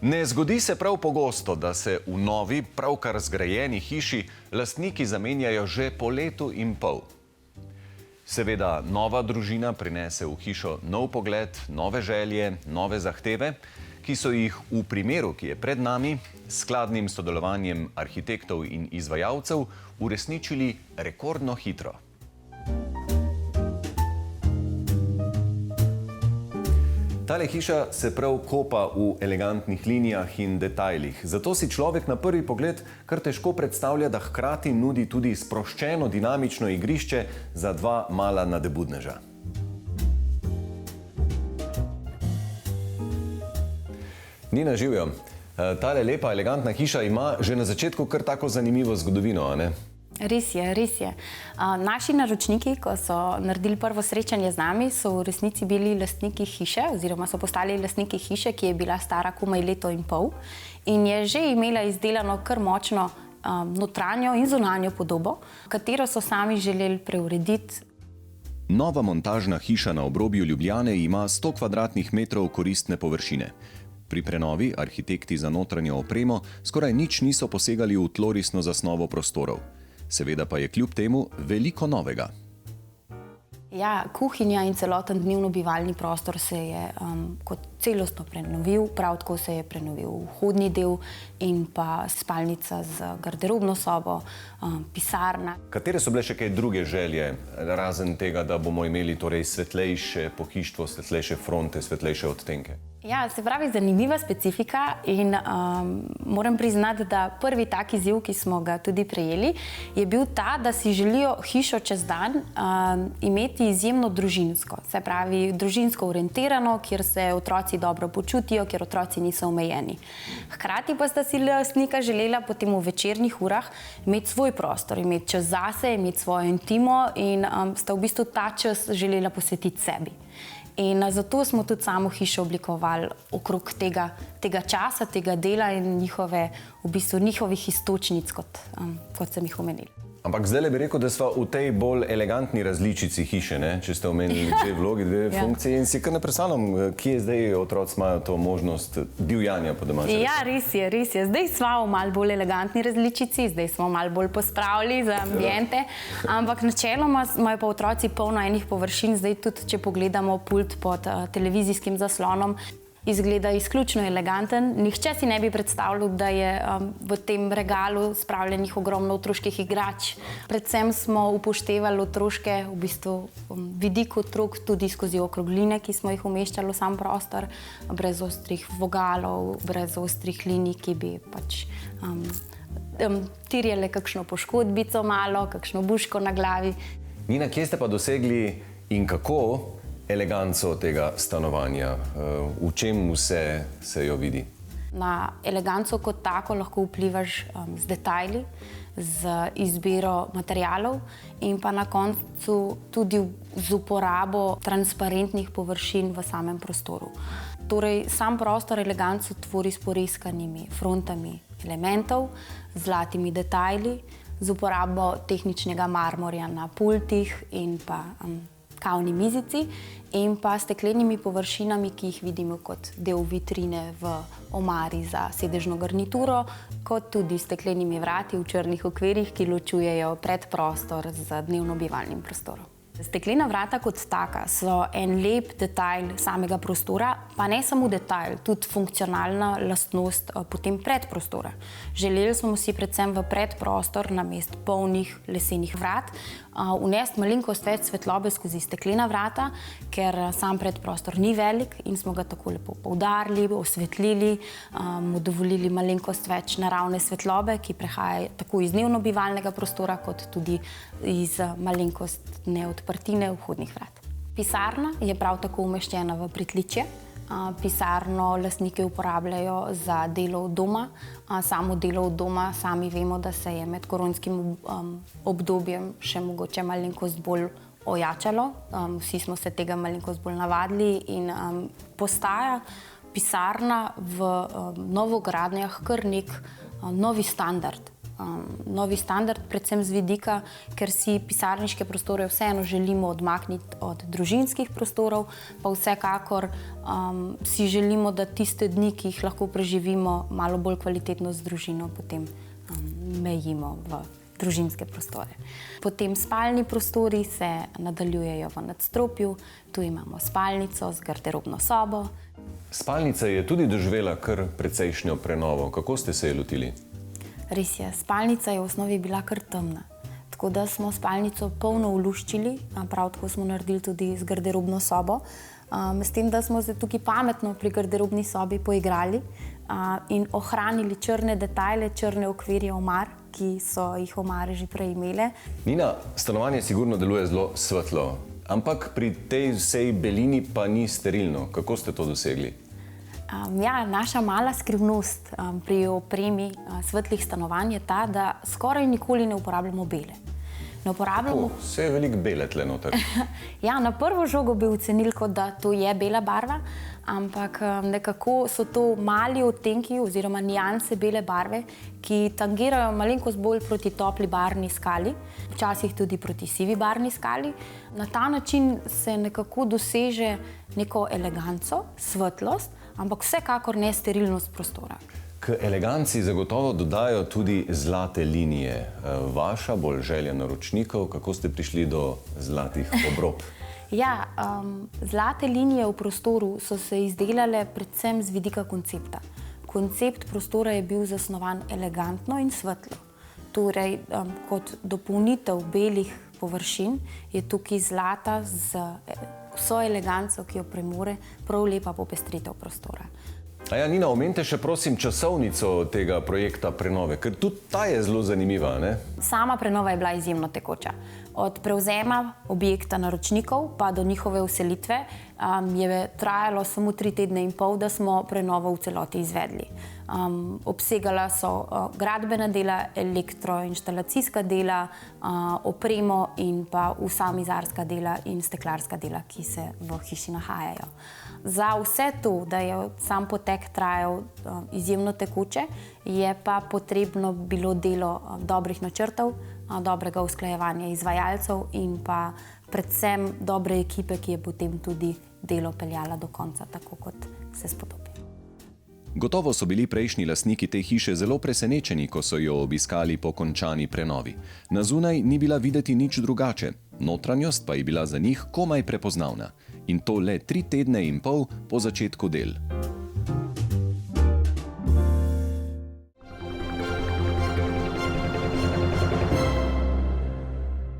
Ne zgodi se prav pogosto, da se v novi, pravkar zgrajeni hiši lastniki zamenjajo že po letu in pol. Seveda, nova družina prinese v hišo nov pogled, nove želje, nove zahteve, ki so jih v primeru, ki je pred nami, s skladnim sodelovanjem arhitektov in izvajalcev uresničili rekordno hitro. Tale hiša se prav kopa v elegantnih linijah in detajlih. Zato si človek na prvi pogled kar težko predstavlja, da hkrati nudi tudi sproščeno, dinamično igrišče za dva mala nadebudneža. Nina, živijo. Tale lepa, elegantna hiša ima že na začetku kar tako zanimivo zgodovino, a ne? Res je, res je. Naši naročniki, ko so naredili prvo srečanje z nami, so v resnici bili lastniki hiše, oziroma so postali lastniki hiše, ki je bila stara komaj leto in pol in je že imela izdelano kar močno notranjo in zunanjo podobo, katero so sami želeli preurediti. Nova montažna hiša na obrobju Ljubljane ima 100 kvadratnih metrov koristne površine. Pri prenovi arhitekti za notranjo opremo skoraj nič niso posegali v tlorisno zasnovo prostorov. Seveda pa je kljub temu veliko novega. Ja, kuhinja in celoten dnevno-bivalni prostor se je kot celostno prenovil, prav tako se je prenovil vhodni del in pa spalnica z garderobno sobo, pisarna. Katere so bile še kaj druge želje, razen tega, da bomo imeli torej svetlejše pohištvo, svetlejše fronte, svetlejše odtenke? Ja, se pravi, zanimiva specifika in moram priznati, da prvi tak izziv, ki smo ga tudi prejeli, je bil ta, da si želijo hišo čez dan imeti izjemno družinsko. Se pravi, družinsko orientirano, kjer se otroci dobro počutijo, kjer otroci niso omejeni. Hkrati pa sta si lastnika želela potem v večernih urah imeti svoj prostor, imeti čas zase, imeti svojo intimo in sta v bistvu ta čas želela posvetiti sebi. In zato smo tudi samo hišo oblikovali okrog tega časa, tega dela in njihovih iztočnic, kot sem jih omenila. Ampak zdaj bi rekel, da sva v tej bolj elegantni različici hiše, ne? Če ste omenili dve vlogi, dve funkcije in si kar ne predstavljam, kje zdaj otroci imajo to možnost divjanja po domače. Ja, res je, res je. Zdaj sva v malo bolj elegantni različici, zdaj smo malo bolj pospravili za ambiente, ampak načeloma imajo pa otroci polno enih površin, zdaj tudi, če pogledamo pult pod televizijskim zaslonom, izgleda izključno eleganten. Nihče si ne bi predstavljal, da je v tem regalu spravljenih ogromno otroških igrač. Predvsem smo upoštevali otroške, v bistvu vidik otrok tudi skozi okrogline, ki smo jih umeščali v sam prostor, brez ostrih vogalov, brez ostrih linij, ki bi pač terjale kakšno poškodbico malo, kakšno buško na glavi. Nina, kje ste pa dosegli in kako eleganco tega stanovanja? V čem vse se jo vidi? Na eleganco kot tako lahko vplivaš z detajli, z izbiro materialov in pa na koncu tudi z uporabo transparentnih površin v samem prostoru. Torej, sam prostor eleganco tvori s poreskanimi frontami elementov, zlatimi detajli, z uporabo tehničnega marmorja na pultih in pa kavni mizici in pa steklenimi površinami, ki jih vidimo kot del vitrine v omari za sedežno garnituro, kot tudi steklenimi vrati v črnih okvirih, ki ločujejo predprostor z dnevno-bivalnim prostorom. Steklena vrata kot taka so en lep detajl samega prostora, pa ne samo detajl, tudi funkcionalna lastnost potem predprostora. Želeli smo si predvsem v predprostor namesto polnih lesenih vrat vnesti malenkost več svetlobe skozi steklena vrata, ker sam predprostor ni velik in smo ga tako lepo poudarili, osvetlili, mu dovolili malenkost več naravne svetlobe, ki prehaja tako iz dnevno-bivalnega prostora, kot tudi iz malenkostne odprtine vhodnih vrat. Pisarna je prav tako umeščena v pritličje. Pisarno lastniki uporabljajo za delo od doma. Samo delo od doma, sami vemo, da se je med koronskim obdobjem še mogoče malenkost bolj ojačalo. Vsi smo se tega malenkost bolj navadili in postaja pisarna v novogradnjah kar nek novi standard. novi standard, predvsem z vidika, ker si pisarniške prostore vseeno želimo odmakniti od družinskih prostorov, pa vsekakor si želimo, da tiste dni, ki jih lahko preživimo malo bolj kvalitetno z družino, potem mejimo v družinske prostore. Potem spalni prostori se nadaljujejo v nadstropju, tu imamo spalnico z garderobno sobo. Spalnica je tudi doživela kar precejšnjo prenovo. Kako ste se je lotili? Res je, spalnica je v osnovi bila kar temna. Tako da smo spalnico polno uluščili, prav tako smo naredili tudi z garderobno sobo. S tem, da smo se tukaj pametno pri garderobni sobi poigrali in ohranili črne detajle, črne okvirje omar, ki so jih omare že prej imele. Nina, stanovanje sigurno deluje zelo svetlo, ampak pri tej vsej belini pa ni sterilno. Kako ste to dosegli? Ja, naša mala skrivnost pri opremi svetlih stanovanj je ta, da skoraj nikoli ne uporabljamo bele. Ne uporabljamo... Vse je veliko bele tle noter. Ja, na prvo žogo bi ocenili, kot da to je bela barva, ampak nekako so to mali odtenki oziroma nianse bele barve, ki tangirajo malenkost bolj proti topli barvni skali, včasih tudi proti sivi barvni skali. Na ta način se nekako doseže neko eleganco, svetlost, ampak vsekakor ne sterilnost prostora. K eleganci zagotovo dodajo tudi zlate linije. Vaša bolj želja naročnikov, kako ste prišli do zlatih obrob? Ja, zlate linije v prostoru so se izdelale predvsem z vidika koncepta. Koncept prostora je bil zasnovan elegantno in svetlo. Torej, kot dopolnitev belih površin je tukaj zlata z vso eleganco, ki jo premore, prav lepa popestritev prostora. Ja, Nina, omenite še prosim časovnico tega projekta prenove, ker tudi ta je zelo zanimiva, ne? Sama prenova je bila izjemno tekoča. Od prevzema objekta naročnikov pa do njihove vselitve je trajalo samo 3 tedne in pol, da smo prenovo v celoti izvedli. Obsegala so gradbena dela, elektroinštalacijska dela, opremo in pa vsa mizarska dela in steklarska dela, ki se v hiši nahajajo. Za vse to, da je sam potek trajal izjemno tekoče, je pa potrebno bilo delo dobrih načrtov, dobrega usklajevanja izvajalcev in pa predvsem dobre ekipe, ki je potem tudi delo peljala do konca, tako kot se spodobi. Gotovo so bili prejšnji lastniki te hiše zelo presenečeni, ko so jo obiskali po končani prenovi. Na zunaj ni bila videti nič drugače, notranjost pa je bila za njih komaj prepoznavna. In to le 3 tedne in pol po začetku del.